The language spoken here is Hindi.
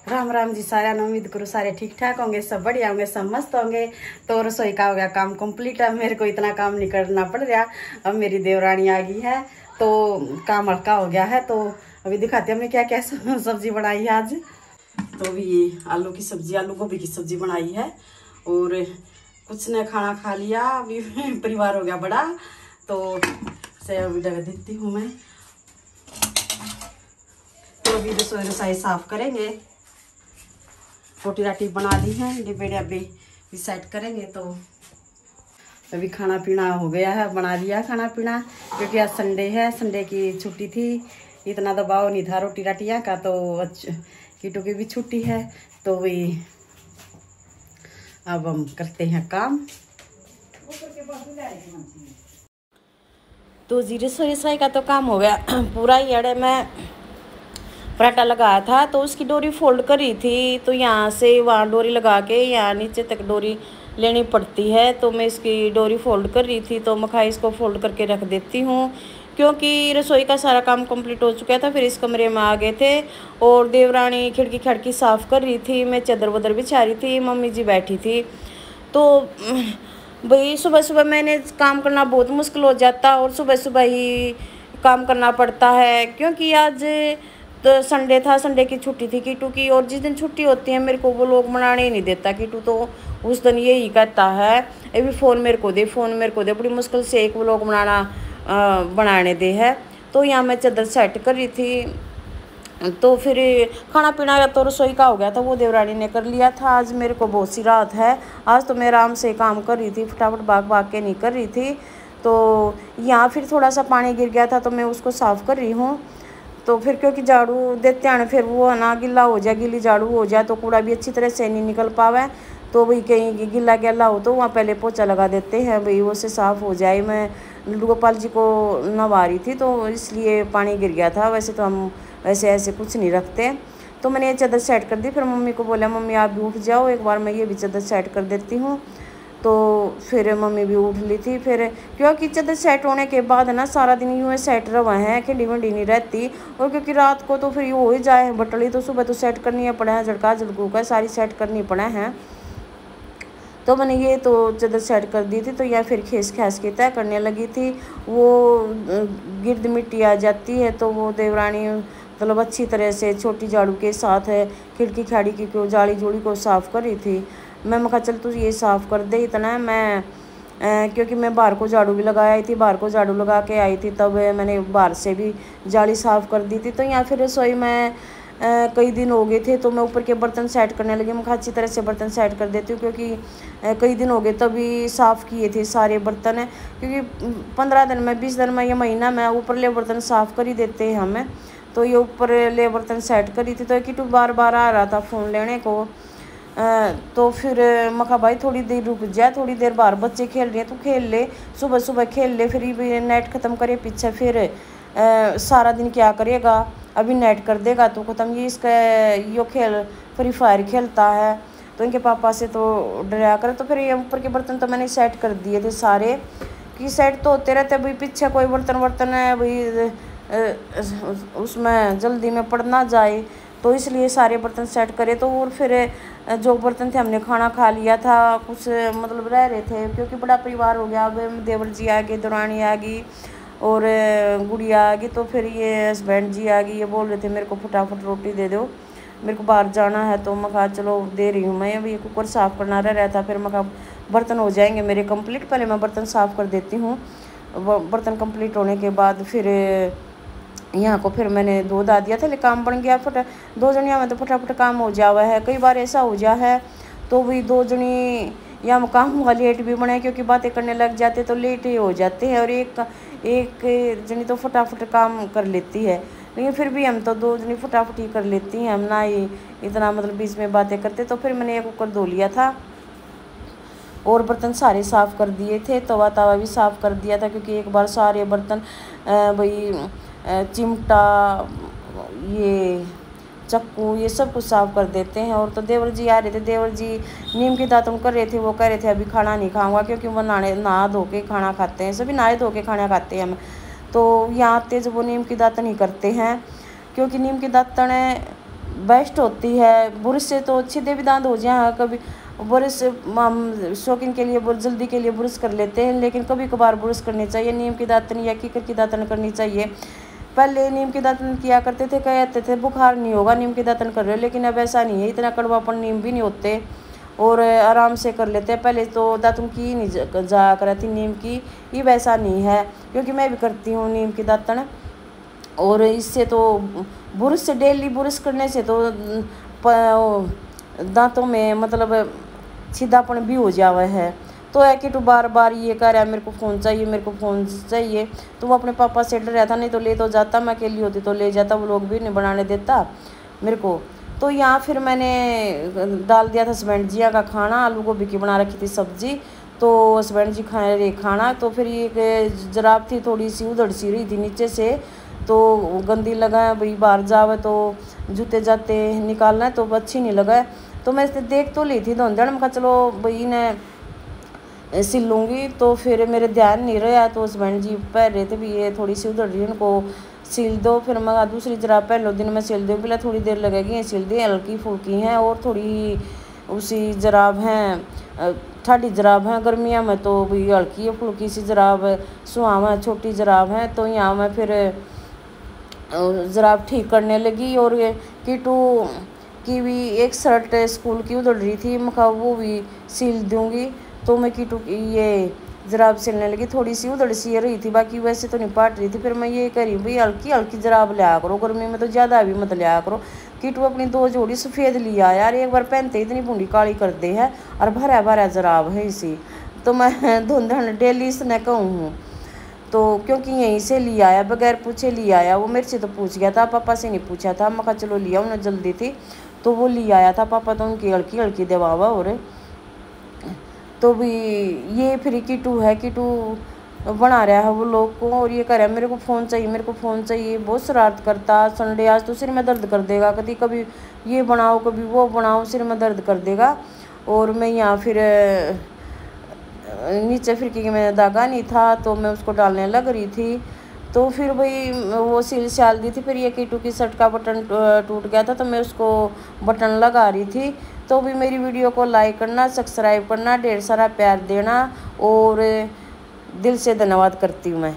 राम राम जी सारा, उम्मीद करो सारे ठीक ठाक होंगे, सब बढ़िया होंगे, सब मस्त होंगे। तो रसोई का हो गया काम कंप्लीट। अब मेरे को इतना काम नहीं करना पड़ रहा। अब मेरी देवरानी आ गई है तो काम हल्का हो गया है। तो अभी दिखाते हैं हमने क्या क्या सब्जी बनाई है आज। तो अभी ये आलू की सब्जी, आलू गोभी की सब्जी बनाई है और कुछ ने खाना खा लिया। अभी परिवार हो गया बड़ा, तो से अभी जगह देती हूँ मैं। तो अभी रसोई साफ करेंगे, रोटी राटी बना ली है, डिब्बे डब्बे भी सेट करेंगे। तो अभी खाना पीना हो गया है, बना लिया खाना पीना, क्योंकि आज संडे है, संडे की छुट्टी थी। इतना दबाव नहीं था रोटी राटियाँ का, तो कीटों की भी छुट्टी है। तो वही अब हम करते हैं काम। तो जी रसोई का तो काम हो गया पूरा ही। अड़े मैं पराठा लगाया था तो उसकी डोरी फोल्ड करी थी, तो यहाँ से वहाँ डोरी लगा के यहाँ नीचे तक डोरी लेनी पड़ती है। तो मैं इसकी डोरी फोल्ड कर रही थी, तो मैं इसको फोल्ड करके रख देती हूँ, क्योंकि रसोई का सारा काम कंप्लीट हो चुका था। फिर इस कमरे में आ गए थे और देवरानी खिड़की साफ़ कर रही थी, मैं चादर वदर बिछा रही थी, मम्मी जी बैठी थी। तो भाई सुबह सुबह मैंने काम करना बहुत मुश्किल हो जाता और सुबह सुबह ही काम करना पड़ता है, क्योंकि आज तो संडे था, संडे की छुट्टी थी कीटू की। और जिस दिन छुट्टी होती है मेरे को वो लोग मनाने ही नहीं देता कीटू, तो उस दिन यही कहता है अभी फ़ोन मेरे को दे, फ़ोन मेरे को दे। बड़ी मुश्किल से एक वो लोग बनाने दे है। तो यहाँ मैं चादर सेट कर रही थी। तो फिर खाना पीना तो रसोई का हो गया था, वो देवरानी ने कर लिया था। आज मेरे को बहुत सी रात है, आज तो मैं आराम से काम कर रही थी, फटाफट भाग के नहीं कर रही थी। तो यहाँ फिर थोड़ा सा पानी गिर गया था, तो मैं उसको साफ़ कर रही हूँ। तो फिर क्योंकि झाड़ू देते हैं फिर वो है ना गिल्ला हो जाए, गिल्ली झाड़ू हो जाए तो कूड़ा भी अच्छी तरह से नहीं निकल पावे। तो वही कहीं गिल्ला गैला हो तो वहाँ पहले पोछा लगा देते हैं, भाई वो से साफ़ हो जाए। मैं लड्डू गोपाल जी को नवा रही थी तो इसलिए पानी गिर गया था, वैसे तो हम वैसे ऐसे कुछ नहीं रखते। तो मैंने ये चादर सेट कर दी। फिर मम्मी को बोला मम्मी आप भी उठ जाओ, एक बार मैं ये भी चादर सेट कर देती हूँ। तो फिर मम्मी भी उठ ली थी। फिर क्योंकि चादर सेट होने के बाद ना सारा दिन यूँ सेट रवा है, खिंडी वंडी नहीं रहती। और क्योंकि रात को तो फिर ये हो ही जाए बटली, तो सुबह तो सेट करनी है पड़ा है, झड़का झड़कू का सारी सेट करनी पड़ा है। तो मैंने ये तो चादर सेट कर दी थी। तो यह फिर खींच खास के तय करने लगी थी। वो गिरद मिट्टी आ जाती है, तो वो देवरानी मतलब अच्छी तरह से छोटी झाड़ू के साथ खिड़की खाड़ी की को जाली जोड़ी को साफ़ कर रही थी। मैं कहा चल तू ये साफ़ कर दे इतना। मैं क्योंकि मैं बाहर को झाड़ू भी लगा आई थी, बाहर को झाड़ू लगा के आई थी, तब मैंने बाहर से भी जाली साफ़ कर दी थी। तो यहाँ फिर रसोई में कई दिन हो गए थे, तो मैं ऊपर के बर्तन सेट करने लगी। मैं अच्छी तरह से बर्तन सेट कर देती हूँ, क्योंकि कई दिन हो गए तभी साफ़ किए थे सारे बर्तन। क्योंकि 15 दिन में 20 दिन में या महीना में ऊपर ले बर्तन साफ़ कर ही देते हैं हमें। तो ये ऊपर ले बर्तन सेट करी थी। तो किटू बार बार आ रहा था फ़ोन लेने को। तो फिर मखा भाई थोड़ी देर रुक जाए, थोड़ी देर बाहर बच्चे खेल रहे हैं तो खेल ले, सुबह सुबह खेल ले, फिर भी नेट ख़त्म करे पीछे, फिर सारा दिन क्या करेगा, अभी नेट कर देगा तो ख़त्म। ये इसका यो खेल फ्री फायर खेलता है, तो इनके पापा से तो डरा कर। तो फिर ये ऊपर के बर्तन तो मैंने सेट कर दिए थे सारे, कि सेट तो होते रहते भाई, पीछे कोई बर्तन है भाई उसमें जल्दी में पड़ ना जाए, तो इसलिए सारे बर्तन सेट करे। तो और फिर जो बर्तन थे हमने खाना खा लिया था, कुछ मतलब रह रहे थे, क्योंकि बड़ा परिवार हो गया। अब देवर जी आ गए, दौरानी आ गई और गुड़िया आ गई। तो फिर ये हस्बैंड जी आ गई, ये बोल रहे थे मेरे को फटाफट रोटी दे दो, मेरे को बाहर जाना है। तो मैं कहा चलो दे रही हूँ। मैं अभी कुकर साफ़ करना रह था, फिर मैं कहा बर्तन हो जाएंगे मेरे कंप्लीट, पहले मैं बर्तन साफ़ कर देती हूँ। बर्तन कंप्लीट होने के बाद फिर यहाँ को फिर मैंने दूध आ दिया था, लेकिन काम बन गया। 2 जनिया में तो फटाफट काम हो जावा है। कई बार ऐसा हो जा है तो वही 2 जनी यहाँ काम हुआ लेट भी बने, क्योंकि बातें करने लग जाते तो लेट ही हो जाते हैं। और एक जनी तो फटाफट काम कर लेती है, लेकिन फिर भी हम तो 2 जनी फटाफट ही कर लेती हैं, हम ना ही इतना मतलब बीच में बातें करते। तो फिर मैंने एक कुकर धो लिया था और बर्तन सारे साफ़ कर दिए थे, तवा भी साफ़ कर दिया था, क्योंकि एक बार सारे बर्तन भाई चिमटा, ये चक्कू, ये सब कुछ साफ़ कर देते हैं। और तो देवर जी आ रहे थे, देवर जी नीम के दातुन कर रहे थे। वो कह रहे थे अभी खाना नहीं खाऊंगा, क्योंकि वो नहा धो के खाना खाते हैं, सभी नहाए धो के खाना खाते हैं हम। तो यहाँ आते जब वो नीम की दातन ही करते हैं, क्योंकि नीम की दातन बेस्ट होती है। बुरश से तो सीधे भी दांत हो जाए, कभी बुरश हम शौकीन के लिए जल्दी के लिए बुरश कर लेते हैं, लेकिन कभी कभार बुरश करनी चाहिए। नीम की दातन या कीकर की दातन करनी चाहिए। पहले नीम की दातन किया करते थे, कहते थे बुखार नहीं होगा नीम की दातन कर रहे हो, लेकिन अब ऐसा नहीं है। इतना कड़वापन नीम भी नहीं होते और आराम से कर लेते हैं। पहले तो दातुन की नहीं जा कर थी नीम की, ये वैसा नहीं है, क्योंकि मैं भी करती हूँ नीम की दातन। और इससे तो बुरश से डेली बुरश करने से तो दांतों में मतलब सीधापन भी हो जावा है। तो है कि तू बार बार ये कह रहा है मेरे को फ़ोन चाहिए, मेरे को फ़ोन चाहिए। तो वो अपने पापा से डर रहा था, नहीं तो ले तो जाता, मैं अकेली होती तो ले जाता, वो लोग भी नहीं बनाने देता मेरे को। तो यहाँ फिर मैंने डाल दिया था हस्बैंड जी का खाना, आलू गोभी की बना रखी थी सब्जी, तो हस्बैंड जी खा रहे खाना। तो फिर ये जराब थी थोड़ी सी उधड़ सी रही थी नीचे से, तो गंदी लगा भाई, बाहर जावे तो जूते जाते निकालना है तो अच्छी नहीं लगा। तो मैं देख तो ली थी धोंधड़, मैं कहा चलो भाई ने सिल लूँगी। तो फिर मेरे ध्यान नहीं रहा, तो हस्बैंड जी पहन रहे थे भी ये थोड़ी सी उधड़ रही, उनको सिल दो। फिर मैं दूसरी जराब पहन लो, दिन में सिल दो, बोला थोड़ी देर लगेगी, ये सिल दी, हल्की फुल्की हैं और थोड़ी उसी जराब हैं, ठाडी जराब हैं। गर्मियाँ में तो भाई हल्की फुल्की सी जराब, सुहाव है, छोटी जराब है। तो यहाँ मैं फिर जराब ठीक करने लगी। और ये कीटू की भी एक शर्ट स्कूल की उधड़ रही थी, मैं कहा वो भी सिल दूँगी। तो मैं कीटू की ये जराब सिलने लगी, थोड़ी सी उधड़ सी रही थी, बाकी वैसे तो नहीं पाट रही थी। फिर मैं ये करी भाई हल्की हल्की जराब लिया करो, गर्मी में तो ज़्यादा भी मत लिया करो। कीटू अपनी 2 जोड़ी सफ़ेद लिया यार, एक बार पहनते इतनी बूढ़ी काली कर दे है, और भरा भरा जराब है इसी। तो मैं धुंधन डेली इसने कहूँ हूँ, तो क्योंकि यहीं से लिया आया, बगैर पूछे लिया आया। वो मेरे से तो पूछ गया था, पापा से नहीं पूछा था। मैं कहा चलो लिया, उन्हें जल्दी थी तो वो लिया आया था पापा, तो उनकी हल्की हल्की दबावा। और तो भी ये फिर कीटू है, कीटू बना रहा है वो लोग को, और ये कह रहा है मेरे को फ़ोन चाहिए, मेरे को फ़ोन चाहिए। बहुत शरारत करता, संडे आज तो सिर में दर्द कर देगा, कभी कभी ये बनाओ कभी वो बनाओ, सिर में दर्द कर देगा। और मैं यहाँ फिर नीचे फिर कि मैं धागा नहीं था तो मैं उसको डालने लग रही थी। तो फिर भाई वो सिल शाल दी थी। फिर ये कीटू की शर्ट का बटन टूट गया था, तो मैं उसको बटन लगा रही थी। तो भी मेरी वीडियो को लाइक करना, सब्सक्राइब करना, ढेर सारा प्यार देना, और दिल से धन्यवाद करती हूँ मैं।